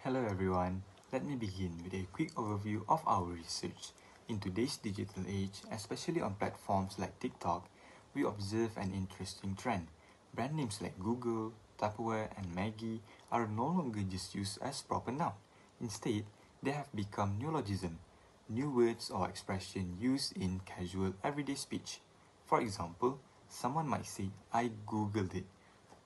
Hello everyone, let me begin with a quick overview of our research. In today's digital age, especially on platforms like TikTok, we observe an interesting trend. Brand names like Google, Tupperware, and Maggie are no longer just used as proper noun. Instead, they have become neologism, new words or expressions used in casual everyday speech. For example, someone might say, I googled it,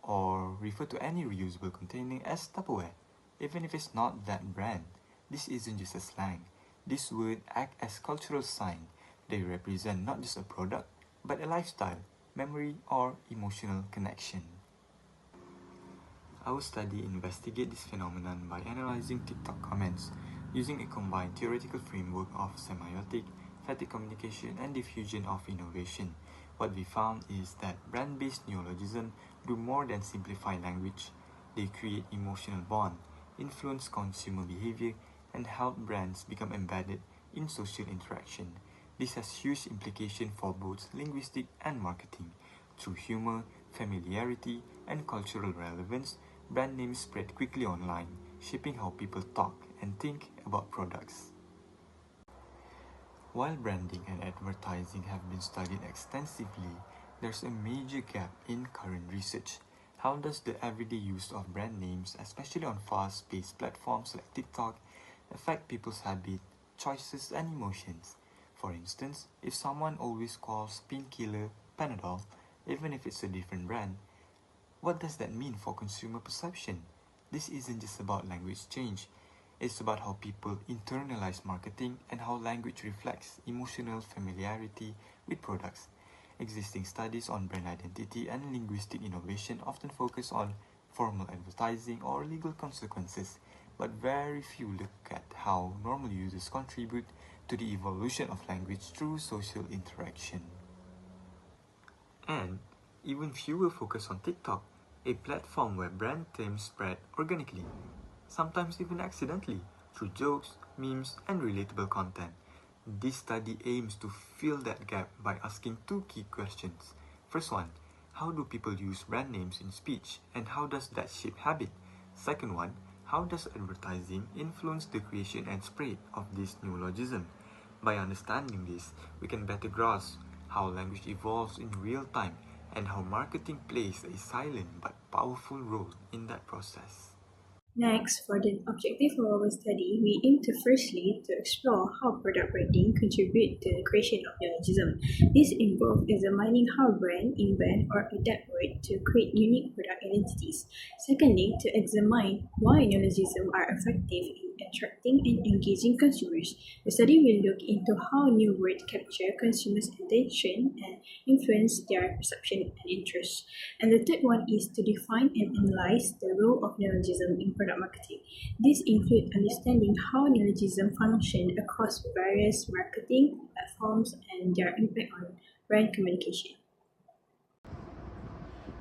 or refer to any reusable container as Tupperware. Even if it's not that brand, this isn't just a slang. These words act as cultural sign. They represent not just a product, but a lifestyle, memory, or emotional connection. Our study investigates this phenomenon by analyzing TikTok comments using a combined theoretical framework of semiotic, phatic communication, and diffusion of innovation. What we found is that brand-based neologisms do more than simplify language. They create emotional bond, influence consumer behavior, and help brands become embedded in social interaction. This has huge implications for both linguistic and marketing. Through humor, familiarity, and cultural relevance, brand names spread quickly online, shaping how people talk and think about products. While branding and advertising have been studied extensively, there's a major gap in current research. How does the everyday use of brand names, especially on fast-paced platforms like TikTok, affect people's habits, choices, and emotions? For instance, if someone always calls painkiller Panadol, even if it's a different brand, what does that mean for consumer perception? This isn't just about language change. It's about how people internalize marketing and how language reflects emotional familiarity with products. Existing studies on brand identity and linguistic innovation often focus on formal advertising or legal consequences, but very few look at how normal users contribute to the evolution of language through social interaction. And even fewer focus on TikTok, a platform where brand terms spread organically, sometimes even accidentally, through jokes, memes, and relatable content. This study aims to fill that gap by asking two key questions. First one, how do people use brand names in speech and how does that shape habit? Second one, how does advertising influence the creation and spread of this neologism? By understanding this, we can better grasp how language evolves in real time and how marketing plays a silent but powerful role in that process. Next, for the objective of our study, we aim to firstly to explore how product branding contribute to the creation of neologism. This involves examining how brand invent or adapt words to create unique product identities. Secondly, to examine why neologisms are effective in attracting and engaging consumers. The study will look into how new words capture consumers' attention and influence their perception and interest. And the third one is to define and analyze the role of neologism in product marketing. This includes understanding how neologism function across various marketing platforms and their impact on brand communication.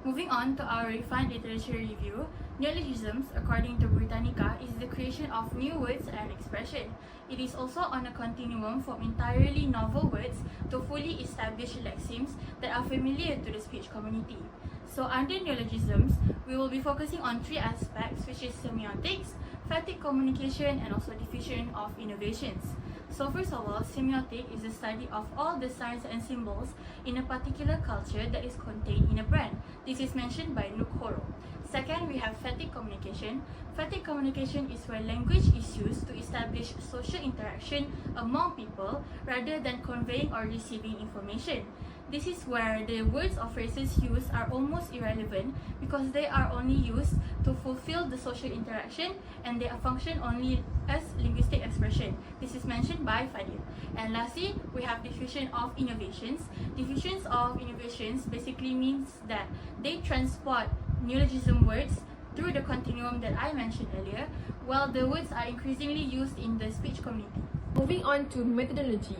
Moving on to our refined literature review, neologisms, according to Britannica, is the creation of new words and expression. It is also on a continuum from entirely novel words to fully established lexemes that are familiar to the speech community. So under neologisms, we will be focusing on three aspects, which is semiotics, phatic communication, and also diffusion of innovations. So first of all, semiotic is the study of all the signs and symbols in a particular culture that is contained in a brand. This is mentioned by Luke Horo. Second, we have phatic communication. Phatic communication is where language is used to establish social interaction among people rather than conveying or receiving information. This is where the words or phrases used are almost irrelevant because they are only used to fulfill the social interaction and they function only as linguistic expression. This is mentioned by Fadil. And lastly, we have diffusion of innovations. Diffusions of innovations basically means that they transport neologism words through the continuum that I mentioned earlier, while the words are increasingly used in the speech community. Moving on to methodology.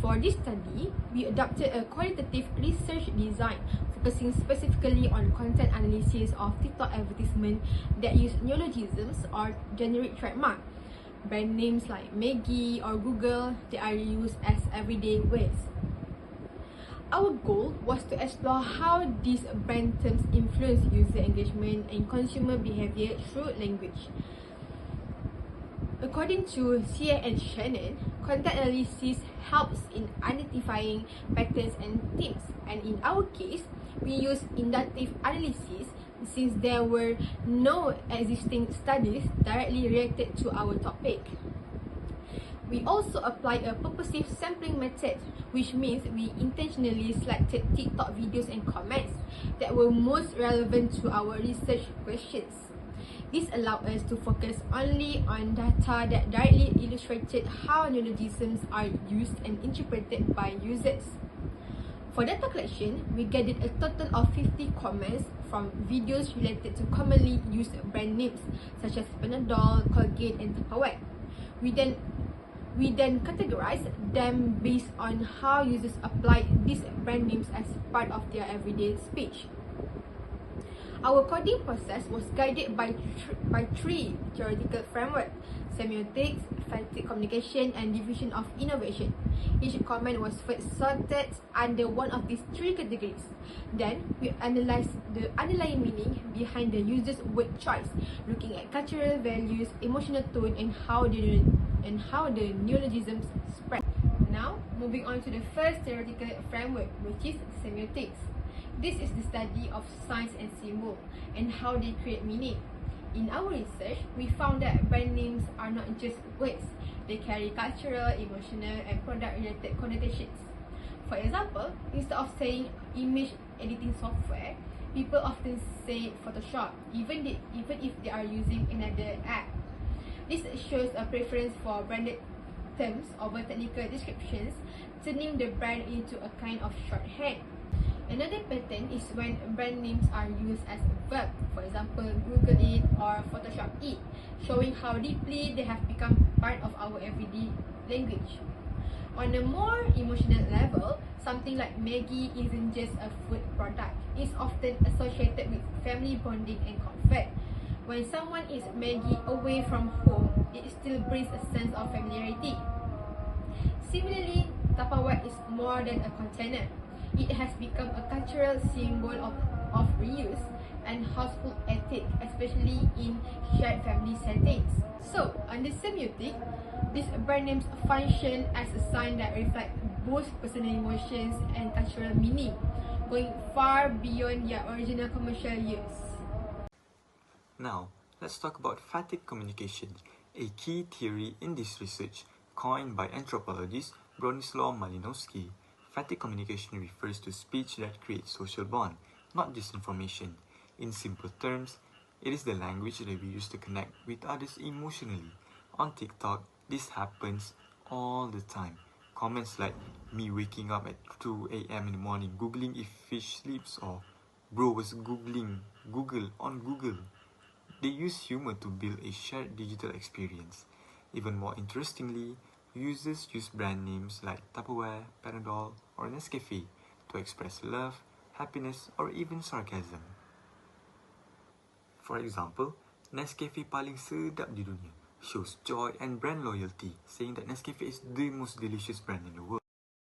For this study, we adopted a qualitative research design focusing specifically on content analysis of TikTok advertisements that use neologisms or generic trademark. Brand names like Maggie or Google, they are used as everyday words. Our goal was to explore how these brand terms influence user engagement and consumer behavior through language. According to Xie and Shannon, content analysis helps in identifying patterns and themes. And in our case, we use inductive analysis since there were no existing studies directly related to our topic. We also apply a purposive sampling method, which means we intentionally selected TikTok videos and comments that were most relevant to our research questions. This allowed us to focus only on data that directly illustrated how neologisms are used and interpreted by users. For data collection, we gathered a total of 50 comments from videos related to commonly used brand names such as Panadol, Colgate, and Tupperware. We then categorized them based on how users applied these brand names as part of their everyday speech. Our coding process was guided by three theoretical frameworks: semiotics, phatic communication, and diffusion of innovation. Each comment was first sorted under one of these three categories. Then, we analyzed the underlying meaning behind the user's word choice, looking at cultural values, emotional tone, and how the neologisms spread. Now, moving on to the first theoretical framework, which is semiotics. This is the study of signs and symbols and how they create meaning. In our research, we found that brand names are not just words, they carry cultural, emotional, and product-related connotations. For example, instead of saying image editing software, people often say Photoshop, even if they are using another app. This shows a preference for branded terms over technical descriptions, turning the brand into a kind of shorthand. Another pattern is when brand names are used as a verb, for example, Google it or Photoshop it, showing how deeply they have become part of our everyday language. On a more emotional level, something like Maggie isn't just a food product. It's often associated with family bonding and comfort. When someone eats Maggie away from home, it still brings a sense of familiarity. Similarly, Tupperware is more than a container. It has become a cultural symbol of reuse and household ethic, especially in shared family settings. So, under semiotic, these brand names function as a sign that reflect both personal emotions and cultural meaning, going far beyond their original commercial use. Now, let's talk about phatic communication, a key theory in this research coined by anthropologist Bronislaw Malinowski. Phatic communication refers to speech that creates social bond, not just information. In simple terms, it is the language that we use to connect with others emotionally. On TikTok, this happens all the time. Comments like me waking up at 2 a.m. in the morning googling if fish sleeps, or bro was googling Google on Google. They use humor to build a shared digital experience. Even more interestingly, users use brand names like Tupperware, Panadol, or Nescafe to express love, happiness, or even sarcasm. For example, Nescafe paling sedap di dunia shows joy and brand loyalty, saying that Nescafe is the most delicious brand in the world.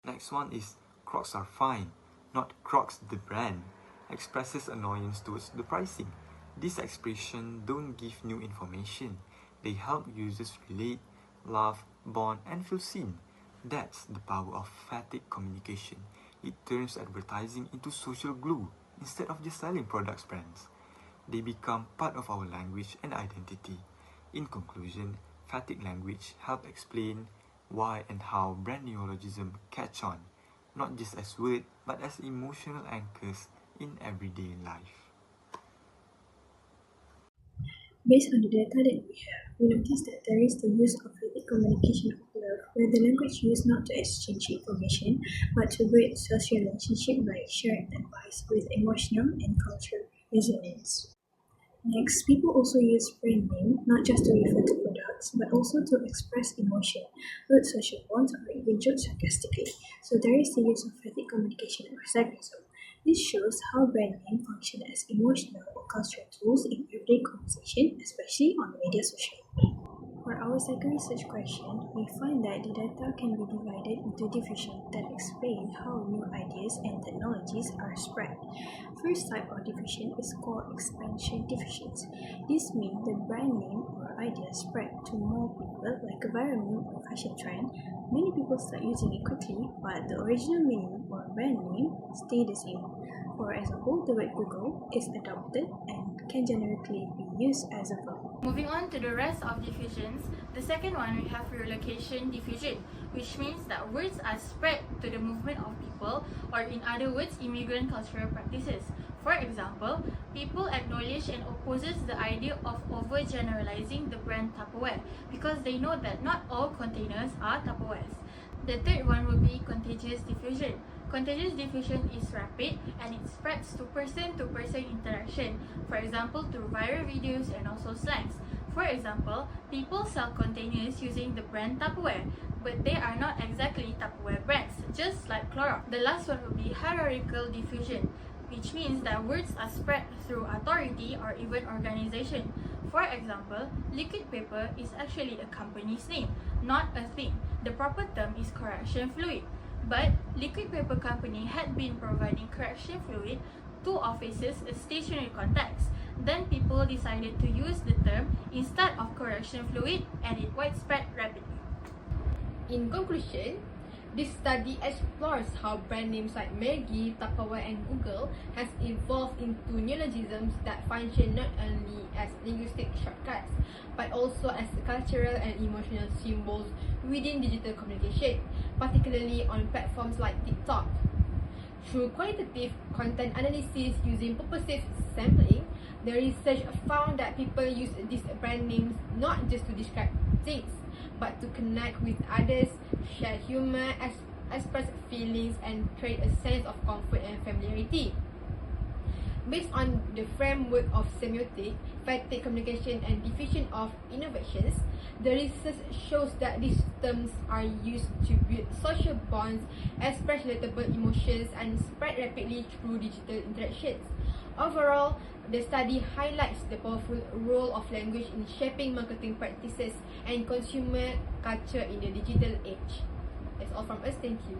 Next one is Crocs are fine, not Crocs the brand, expresses annoyance towards the pricing. This expression don't give new information. They help users relate, laugh, bond, and feel seen. That's the power of phatic communication. It turns advertising into social glue instead of just selling products brands. They become part of our language and identity. In conclusion, phatic language help explain why and how brand neologism catch on, not just as words but as emotional anchors in everyday life. Based on the data that we have, we notice that there is the use of phatic communication of love, where the language used not to exchange information, but to build social relationship by shared advice with emotional and cultural resonance. Next, people also use brand name not just to refer to products, but also to express emotion, build social bonds, or even joke sarcastically. So there is the use of phatic communication or sarcasm. This shows how brand name function as emotional or cultural tools in everyday conversation, especially on media social. For our second research question, we find that the data can be divided into divisions that explain how new ideas and technologies are spread. First type of division is called expansion divisions. This means the brand name or idea spread to more people, like a viral meme or fashion trend, many people start using it quickly, but the original meaning or brand name stay the same. For example, the word Google is adopted and can generically be used as a verb. Moving on to the rest of diffusions, the second one we have relocation diffusion, which means that words are spread to the movement of people, or in other words, immigrant cultural practices. For example, people acknowledge and opposes the idea of overgeneralizing the brand Tupperware because they know that not all containers are Tupperwares. The third one will be contagious diffusion. Contagious diffusion is rapid and it spreads to person-to-person interaction, for example through viral videos and also slangs. For example, people sell containers using the brand Tupperware, but they are not exactly Tupperware brands, just like Clorox. The last one will be hierarchical diffusion, which means that words are spread through authority or even organization. For example, liquid paper is actually a company's name, not a thing. The proper term is correction fluid. But liquid paper company had been providing correction fluid to offices as stationary contacts. Then people decided to use the term instead of correction fluid and it widespread rapidly. In conclusion, this study explores how brand names like Maggi, Tupperware and Google has evolved into neologisms that function not only as linguistic shortcuts, but also as cultural and emotional symbols within digital communication, particularly on platforms like TikTok. Through qualitative content analysis using purposive sampling, the research found that people use these brand names not just to describe things, but to connect with others, share humor, express feelings, and create a sense of comfort and familiarity. Based on the framework of semiotic, factic communication, and diffusion of innovations, the research shows that these terms are used to build social bonds, express relatable emotions, and spread rapidly through digital interactions. Overall, the study highlights the powerful role of language in shaping marketing practices and consumer culture in the digital age. That's all from us. Thank you.